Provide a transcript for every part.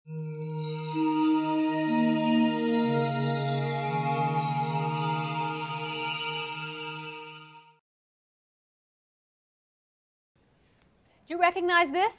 Do you recognize this?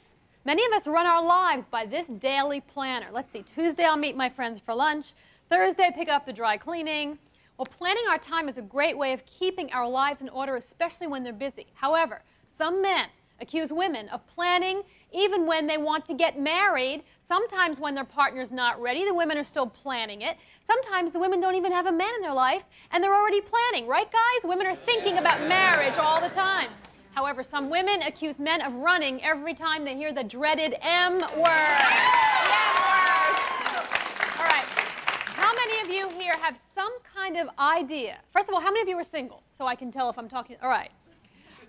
Many of us run our lives by this daily planner. Let's see, Tuesday I'll meet my friends for lunch. Thursday, pick up the dry cleaning. Well, planning our time is a great way of keeping our lives in order, especially when they're busy. However, some men accuse women of planning even when they want to get married. Sometimes when their partner's not ready, the women are still planning it. Sometimes the women don't even have a man in their life, and they're already planning. Right, guys? Women are thinking about marriage all the time. However, some women accuse men of running every time they hear the dreaded M word. The M word. All right. How many of you here have some kind of idea? First of all, how many of you are single? So I can tell if I'm talking. All right.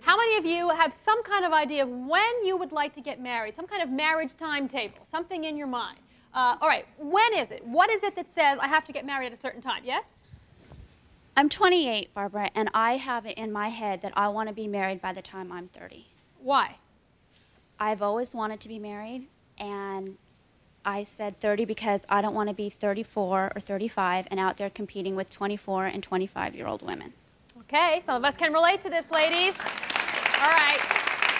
How many of you have some kind of idea of when you would like to get married? Some kind of marriage timetable, something in your mind. All right. When is it? What is it that says I have to get married at a certain time? Yes? I'm 28, Barbara, and I have it in my head that I want to be married by the time I'm 30. Why? I've always wanted to be married, and I said 30 because I don't want to be 34 or 35 and out there competing with 24 and 25-year-old women. Okay, some of us can relate to this, ladies. All right,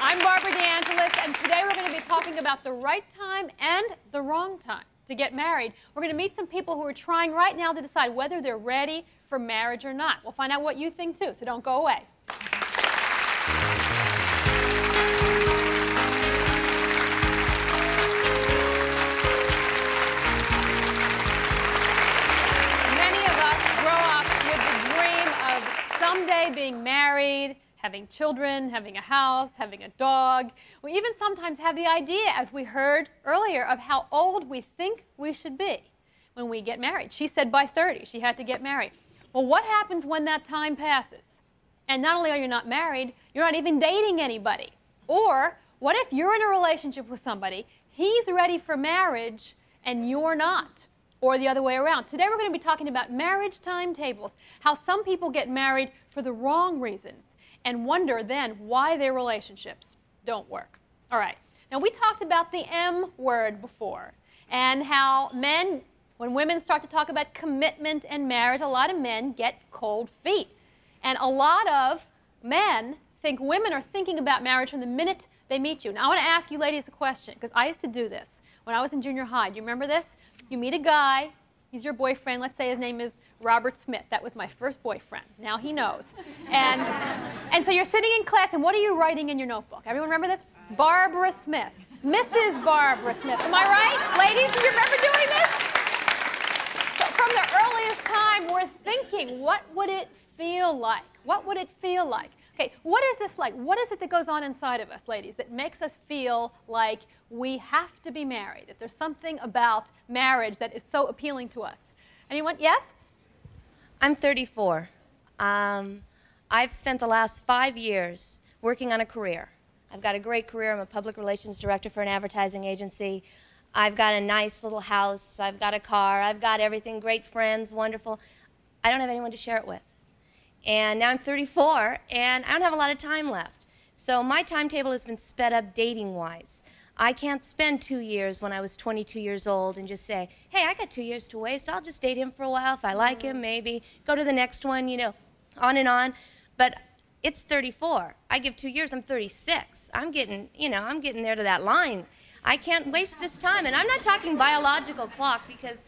I'm Barbara De Angelis, and today we're going to be talking about the right time and the wrong time to get married. We're going to meet some people who are trying right now to decide whether they're ready for marriage or not. We'll find out what you think too, so don't go away. Many of us grow up with the dream of someday being married, having children, having a house, having a dog. We even sometimes have the idea, as we heard earlier, of how old we think we should be when we get married. She said by 30 she had to get married. Well, what happens when that time passes? And not only are you not married, you're not even dating anybody. Or what if you're in a relationship with somebody, he's ready for marriage, and you're not? Or the other way around. Today we're going to be talking about marriage timetables, how some people get married for the wrong reasons, and wonder then why their relationships don't work. All right. Now, we talked about the M word before, and how men, when women start to talk about commitment and marriage, a lot of men get cold feet. And a lot of men think women are thinking about marriage from the minute they meet you. Now, I want to ask you ladies a question, because I used to do this when I was in junior high. Do you remember this? You meet a guy, he's your boyfriend, let's say his name is Robert Smith. That was my first boyfriend. Now he knows. And so you're sitting in class, and what are you writing in your notebook? Everyone remember this? Barbara Smith. Mrs. Barbara Smith. Am I right? Ladies, do you remember doing this? From the earliest time, we're thinking, what would it feel like? What would it feel like? Okay, what is this like? What is it that goes on inside of us, ladies, that makes us feel like we have to be married, that there's something about marriage that is so appealing to us? Anyone? Yes? I'm 34. I've spent the last 5 years working on a career. I've got a great career. I'm a public relations director for an advertising agency. I've got a nice little house, I've got a car, I've got everything, great friends, wonderful. I don't have anyone to share it with. And now I'm 34, and I don't have a lot of time left. So my timetable has been sped up dating-wise. I can't spend 2 years when I was 22 years old and just say, hey, I got 2 years to waste, I'll just date him for a while. If I like him, maybe, go to the next one, you know, on and on. But it's 34. I give 2 years, I'm 36. I'm getting, you know, I'm getting there to that line. I can't waste this time. And I'm not talking biological clock, because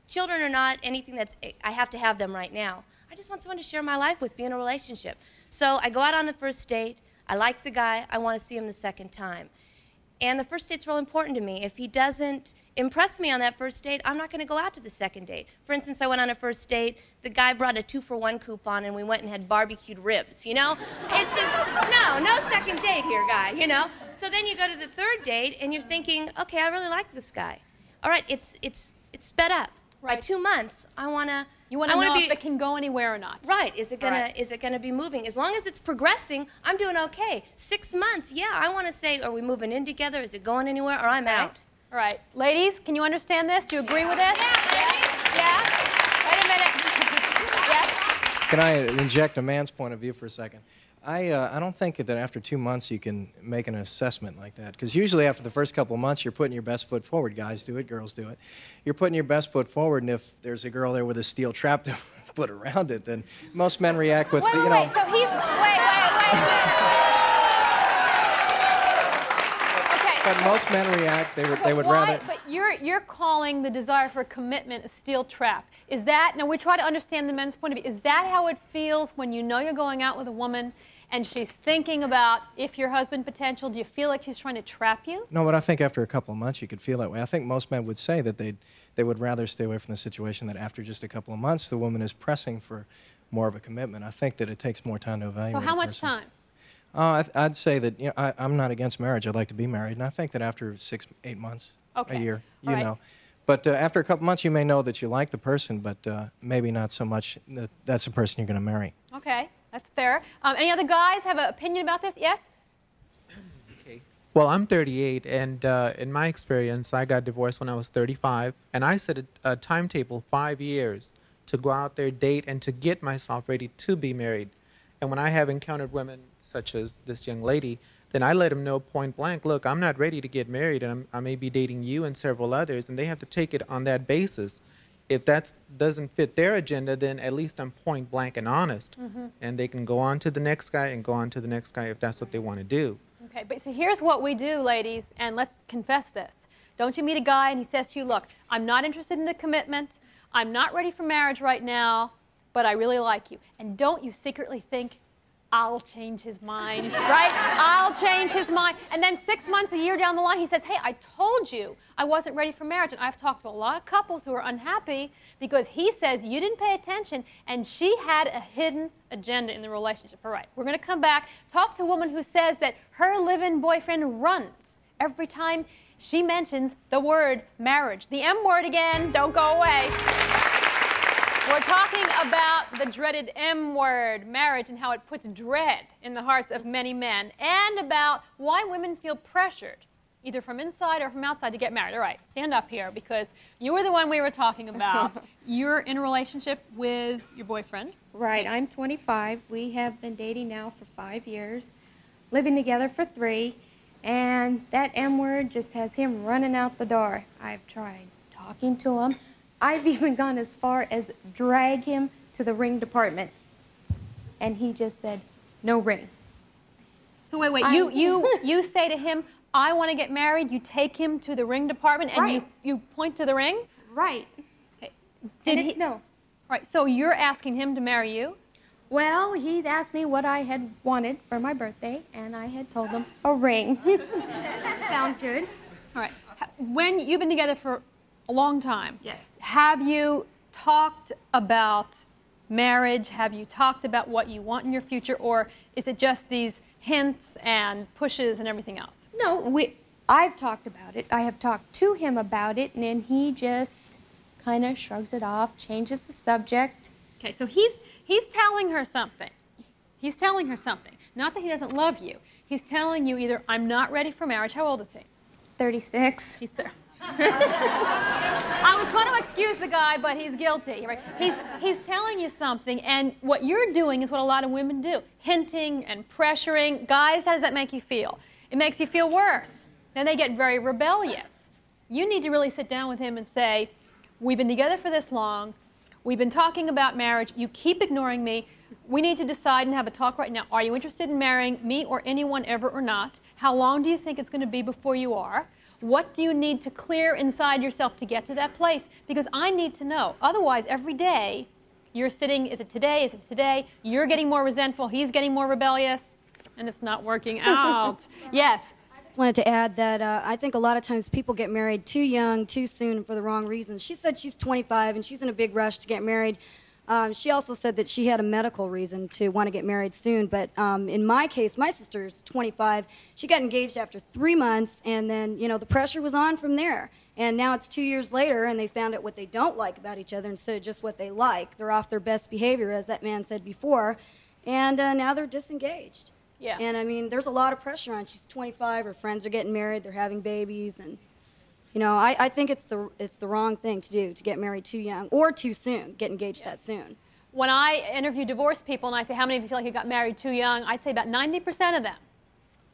children are not anything that's, I have to have them right now. I just want someone to share my life with, be in a relationship. So I go out on the first date. I like the guy. I want to see him the second time. And the first date's real important to me. If he doesn't impress me on that first date, I'm not going to go out to the second date. For instance, I went on a first date. The guy brought a 2-for-1 coupon, and we went and had barbecued ribs, you know? It's just, no second date here, guy, you know? So then you go to the third date, and you're thinking, okay, I really like this guy. All right, it's sped up. Right. By 2 months, I want to... You want to know if it can go anywhere or not. Right. Is it gonna be moving? As long as it's progressing, I'm doing okay. 6 months, yeah, I want to say, are we moving in together? Is it going anywhere? Or I'm out. All right. Ladies, can you understand this? Do you agree with this? Yeah. Wait a minute. Yes? Can I inject a man's point of view for a second? I don't think that after 2 months you can make an assessment like that. Because usually after the first couple of months, you're putting your best foot forward. Guys do it, girls do it. You're putting your best foot forward, and if there's a girl there with a steel trap to put around it, then most men react with, wait, you know. Wait, so he's, wait. Okay. But most men react, they would rather. But you're calling the desire for commitment a steel trap. Is that, now we try to understand the men's point of view, is that how it feels when you know you're going out with a woman and she's thinking about if your husband potential? Do you feel like she's trying to trap you? No, but I think after a couple of months you could feel that way. I think most men would say that they would rather stay away from the situation, that after just a couple of months the woman is pressing for more of a commitment. I think that it takes more time to evaluate. So how much time? I'd say that, you know, I'm not against marriage. I'd like to be married, and I think that after 6, 8 months, a year, you know. But after a couple months, you may know that you like the person, but maybe not so much that that's the person you're going to marry. Okay, that's fair. Any other guys have an opinion about this? Yes? Okay. Well, I'm 38, and in my experience, I got divorced when I was 35, and I set a timetable 5 years to go out there, date, and to get myself ready to be married. And when I have encountered women such as this young lady, then I let them know point blank, look, I'm not ready to get married, and I may be dating you and several others, and they have to take it on that basis. If that doesn't fit their agenda, then at least I'm point blank and honest. And they can go on to the next guy and go on to the next guy if that's what they want to do. Okay, but so here's what we do, ladies, and let's confess this. Don't you meet a guy and he says to you, look, I'm not interested in a commitment, I'm not ready for marriage right now, but I really like you. And don't you secretly think, I'll change his mind, right? I'll change his mind. And then 6 months, a year down the line, he says, hey, I told you I wasn't ready for marriage. And I've talked to a lot of couples who are unhappy because he says you didn't pay attention and she had a hidden agenda in the relationship. All right, we're going to come back, talk to a woman who says that her live-in boyfriend runs every time she mentions the word marriage. The M word again, don't go away. We're talking about the dreaded M word, marriage, and how it puts dread in the hearts of many men, and about why women feel pressured, either from inside or from outside, to get married. All right, stand up here, because you were the one we were talking about. You're in a relationship with your boyfriend. Right, I'm 25. We have been dating now for 5 years, living together for 3, and that M word just has him running out the door. I've tried talking to him. I've even gone as far as drag him to the ring department. And he just said, no ring. So wait, you say to him, I want to get married, you take him to the ring department and right. you point to the rings? Right. Okay. And it's no. Right, so you're asking him to marry you? Well, he's asked me what I had wanted for my birthday, and I had told him a ring. Sound good? All right. When you've been together for a long time. Yes. Have you talked about marriage? Have you talked about what you want in your future? Or is it just these hints and pushes and everything else? No, I've talked about it. I have talked to him about it, and then he just kind of shrugs it off, changes the subject. Okay, so he's telling her something. He's telling her something. Not that he doesn't love you. He's telling you either, I'm not ready for marriage. How old is he? 36. He's there. I was going to excuse the guy, but he's guilty. Right? He's telling you something, and what you're doing is what a lot of women do, hinting and pressuring. Guys, how does that make you feel? It makes you feel worse. Then they get very rebellious. You need to really sit down with him and say, we've been together for this long. We've been talking about marriage. You keep ignoring me. We need to decide and have a talk right now. Are you interested in marrying me or anyone ever or not? How long do you think it's going to be before you are? What do you need to clear inside yourself to get to that place? Because I need to know. Otherwise, every day, you're sitting, is it today, is it today? You're getting more resentful, he's getting more rebellious, and it's not working out. Yes? I just wanted to add that I think a lot of times people get married too young, too soon, for the wrong reasons. She said she's 25, and she's in a big rush to get married. She also said that she had a medical reason to want to get married soon, but in my case, my sister's 25. She got engaged after 3 months, and then, you know, the pressure was on from there. And now it's 2 years later, and they found out what they don't like about each other instead of just what they like. They're off their best behavior, as that man said before, and now they're disengaged. Yeah. And, I mean, there's a lot of pressure on. She's 25, her friends are getting married, they're having babies, and... You know, I think it's the wrong thing to do, to get married too young or too soon, get engaged that soon. when I interview divorced people and I say, how many of you feel like you got married too young? I'd say about 90% of them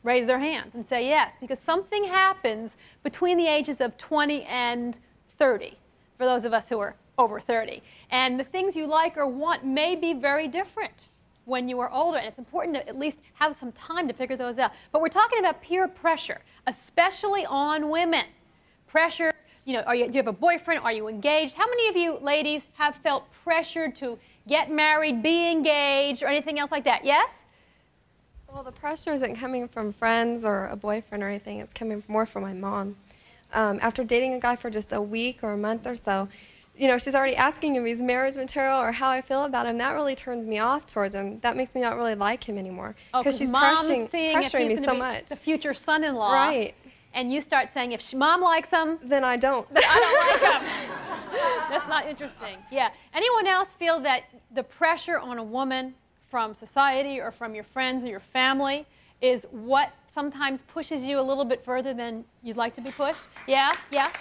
raise their hands and say yes, because something happens between the ages of 20 and 30, for those of us who are over 30. And the things you like or want may be very different when you are older, and it's important to at least have some time to figure those out. But we're talking about peer pressure, especially on women. Pressure, you know, do you have a boyfriend? Are you engaged? How many of you ladies have felt pressured to get married, be engaged, or anything else like that? Yes? Well, the pressure isn't coming from friends or a boyfriend or anything. It's coming more from my mom. After dating a guy for just a week or a month or so, you know, she's already asking him his marriage material or how I feel about him. That really turns me off towards him. That makes me not really like him anymore. Because she's pressuring me so much. The future son-in-law. Right. And you start saying, if mom likes him, then I don't. Then I don't like him. That's not interesting. Yeah. Anyone else feel that the pressure on a woman from society or from your friends or your family is what sometimes pushes you a little bit further than you'd like to be pushed? Yeah? Yeah?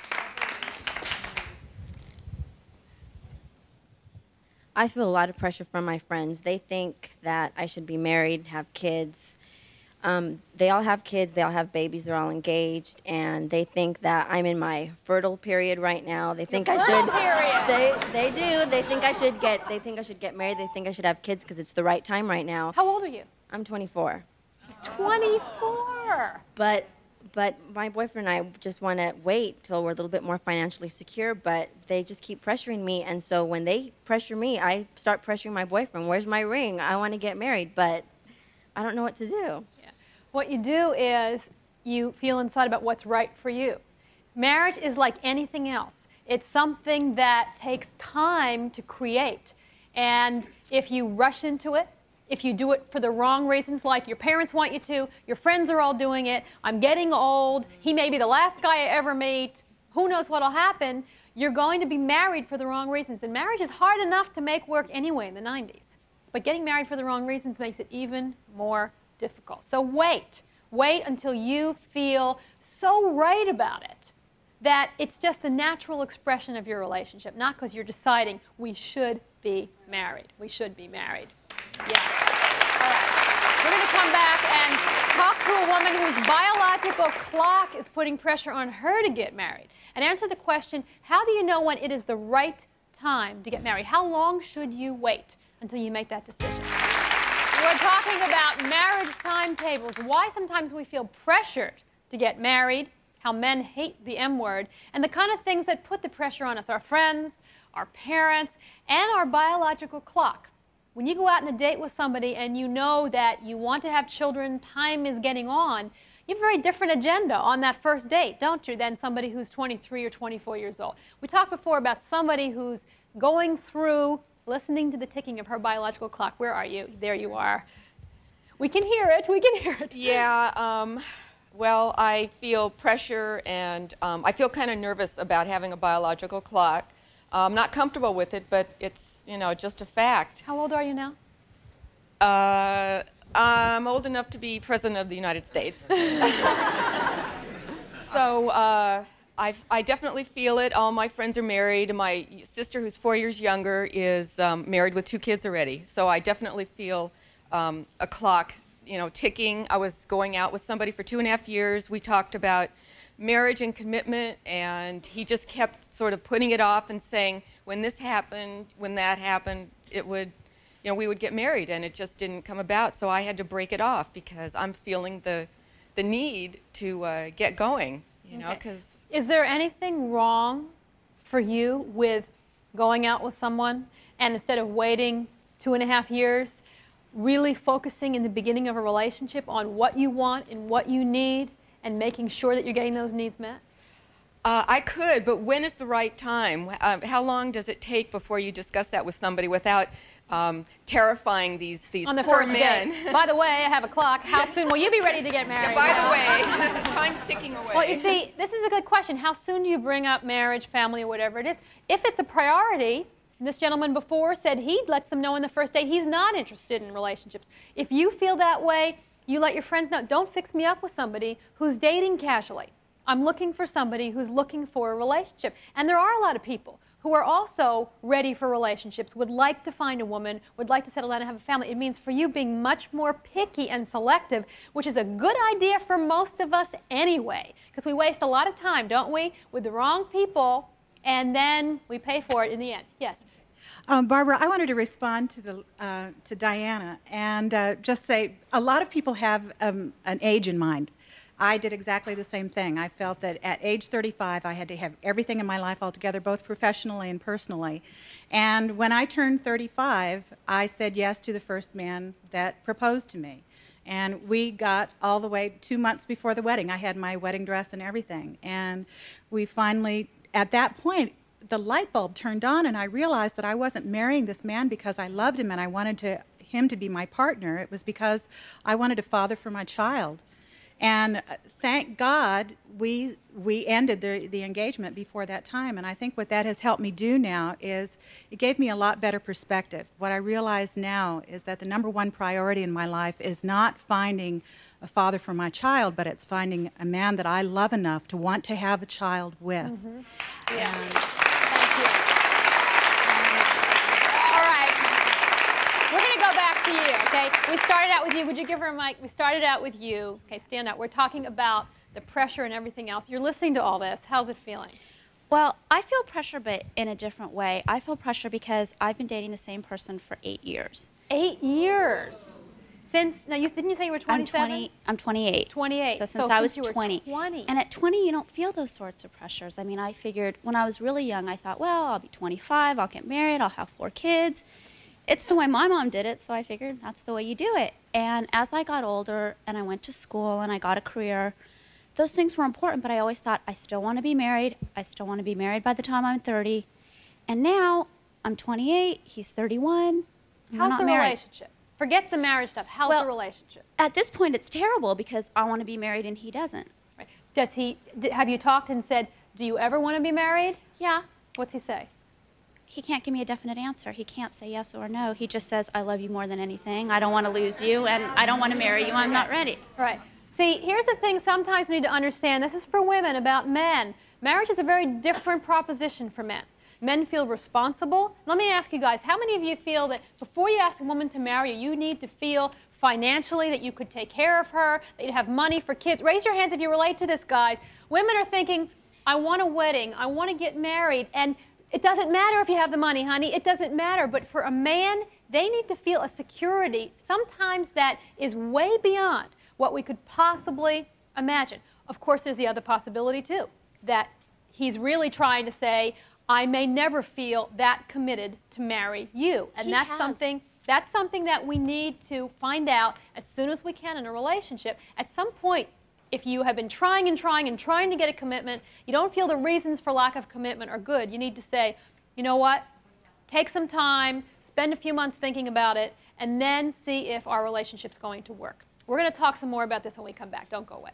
I feel a lot of pressure from my friends. They think that I should be married, have kids. They all have kids, they all have babies, they're all engaged, and they think that I'm in my fertile period right now. They think I should. They do. They think I should get married. They think I should have kids because it's the right time right now. How old are you? I'm 24. She's 24. But my boyfriend and I just want to wait till we're a little bit more financially secure, but they just keep pressuring me. And so when they pressure me, I start pressuring my boyfriend. Where's my ring? I want to get married, but I don't know what to do. Yeah. What you do is you feel inside about what's right for you. Marriage is like anything else. It's something that takes time to create. And if you rush into it, if you do it for the wrong reasons, like your parents want you to, your friends are all doing it, I'm getting old, he may be the last guy I ever meet, who knows what will happen, you're going to be married for the wrong reasons. And marriage is hard enough to make work anyway in the 90s. But getting married for the wrong reasons makes it even more difficult. So wait. Wait until you feel so right about it that it's just the natural expression of your relationship, not because you're deciding we should be married. We should be married. Yeah. All right. We're going to come back and talk to a woman whose biological clock is putting pressure on her to get married and answer the question, how do you know when it is the right time to get married? How long should you wait until you make that decision? We're talking about marriage timetables, why sometimes we feel pressured to get married, how men hate the M word, and the kind of things that put the pressure on us, our friends, our parents, and our biological clock. When you go out on a date with somebody and you know that you want to have children, time is getting on, you have a very different agenda on that first date, don't you, than somebody who's 23 or 24 years old. We talked before about somebody who's going through, listening to the ticking of her biological clock. Where are you? There you are. We can hear it. We can hear it. Yeah. Well, I feel pressure, and I feel kind of nervous about having a biological clock. I'm not comfortable with it, but it's, you know, just a fact. How old are you now? I'm old enough to be President of the United States. So I definitely feel it. All my friends are married. My sister, who's 4 years younger, is married with 2 kids already. So I definitely feel a clock, you know, ticking. I was going out with somebody for 2.5 years. We talked about marriage and commitment, and he just kept sort of putting it off and saying, when this happened, when that happened, it would, you know, we would get married, and it just didn't come about. So I had to break it off because I'm feeling the need to get going, you know, because... Is there anything wrong for you with going out with someone and instead of waiting 2.5 years, really focusing in the beginning of a relationship on what you want and what you need and making sure that you're getting those needs met? I could, but when is the right time? How long does it take before you discuss that with somebody without terrifying these poor men? By the way, I have a clock. How soon will you be ready to get married? Yeah, by the way, time's ticking away. Well, you see, this is a good question. How soon do you bring up marriage, family, or whatever it is? If it's a priority, this gentleman before said he lets them know on the first date he's not interested in relationships. If you feel that way, you let your friends know. Don't fix me up with somebody who's dating casually. I'm looking for somebody who's looking for a relationship. And there are a lot of people who are also ready for relationships, would like to find a woman, would like to settle down and have a family. It means for you being much more picky and selective, which is a good idea for most of us anyway, because we waste a lot of time, don't we, with the wrong people, and then we pay for it in the end. Yes? Barbara, I wanted to respond to Diana and just say a lot of people have an age in mind. I did exactly the same thing. I felt that at age 35, I had to have everything in my life all together, both professionally and personally. And when I turned 35, I said yes to the first man that proposed to me. And we got all the way 2 months before the wedding. I had my wedding dress and everything. And we finally, at that point, the light bulb turned on, and I realized that I wasn't marrying this man because I loved him and I wanted him to be my partner. It was because I wanted a father for my child. And thank God we ended the engagement before that time. And I think what that has helped me do now is it gave me a lot better perspective. What I realize now is that the #1 priority in my life is not finding a father for my child, but it's finding a man that I love enough to want to have a child with. Mm-hmm. Yeah. Thank you. All right. We're going to go back to you, okay? We started out with you. Would you give her a mic? We started out with you. Okay, stand up. We're talking about the pressure and everything else. You're listening to all this. How's it feeling? Well, I feel pressure, but in a different way. I feel pressure because I've been dating the same person for 8 years. 8 years? Since, now, didn't you say you were 27? I'm 28. 28. So since I was you were 20. And at 20, you don't feel those sorts of pressures. I mean, I figured when I was really young, I thought, well, I'll be 25, I'll get married, I'll have 4 kids. It's the way my mom did it, so I figured that's the way you do it. And as I got older and I went to school and I got a career, those things were important, but I always thought, I still want to be married. I still want to be married by the time I'm 30. And now I'm 28, he's 31. How's the relationship? Forget the marriage stuff. How's the relationship? At this point, it's terrible because I want to be married and he doesn't. Right. Does he? Have you talked and said, do you ever want to be married? Yeah. What's he say? He can't give me a definite answer. He can't say yes or no. He just says, I love you more than anything. I don't want to lose you, and I don't want to marry you. I'm not ready. Right. See, here's the thing sometimes we need to understand. This is for women about men. Marriage is a very different proposition for men. Men feel responsible. Let me ask you guys, how many of you feel that before you ask a woman to marry you, you need to feel financially that you could take care of her, that you have money for kids? Raise your hands if you relate to this, guys. Women are thinking, I want a wedding, I want to get married, and it doesn't matter if you have the money, honey. It doesn't matter. But for a man, they need to feel a security, sometimes that is way beyond what we could possibly imagine. Of course, there's the other possibility, too, that he's really trying to say, I may never feel that committed to marry you. And that's something that we need to find out as soon as we can in a relationship. At some point, if you have been trying and trying and trying to get a commitment, you don't feel the reasons for lack of commitment are good. You need to say, you know what, take some time, spend a few months thinking about it, and then see if our relationship's going to work. We're going to talk some more about this when we come back. Don't go away.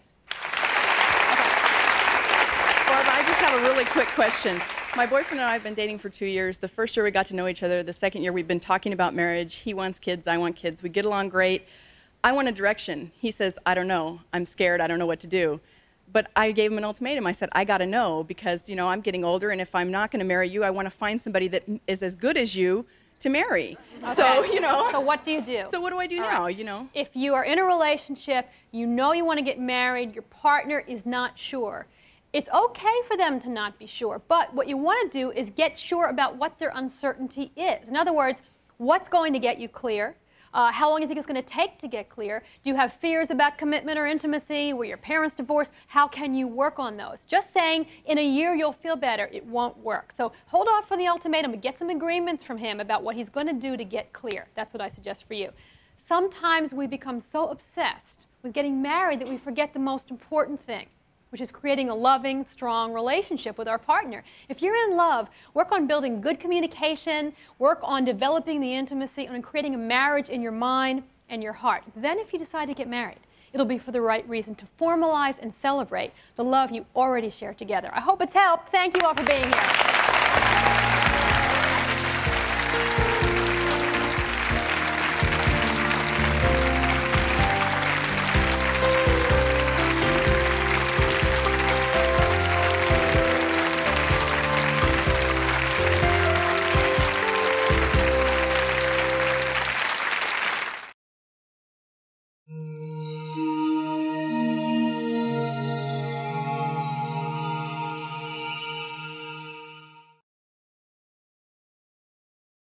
Barbara, I just have a really quick question. My boyfriend and I have been dating for 2 years. The first year we got to know each other. The second year we've been talking about marriage. He wants kids, I want kids. We get along great. I want a direction. He says, I don't know. I'm scared. I don't know what to do. But I gave him an ultimatum. I said, I got to know because, you know, I'm getting older, and if I'm not going to marry you, I want to find somebody that is as good as you to marry. Okay. So, you know. So what do you do? So what do I do now, you know? If you are in a relationship, you know you want to get married, your partner is not sure. It's okay for them to not be sure, but what you want to do is get sure about what their uncertainty is. In other words, what's going to get you clear? How long do you think it's going to take to get clear? Do you have fears about commitment or intimacy? Were your parents divorced? How can you work on those? Just saying in a year you'll feel better, it won't work. So hold off for the ultimatum, but get some agreements from him about what he's going to do to get clear. That's what I suggest for you. Sometimes we become so obsessed with getting married that we forget the most important thing, which is creating a loving, strong relationship with our partner. If you're in love, work on building good communication, work on developing the intimacy, on creating a marriage in your mind and your heart. Then if you decide to get married, it'll be for the right reason, to formalize and celebrate the love you already share together. I hope it's helped. Thank you all for being here.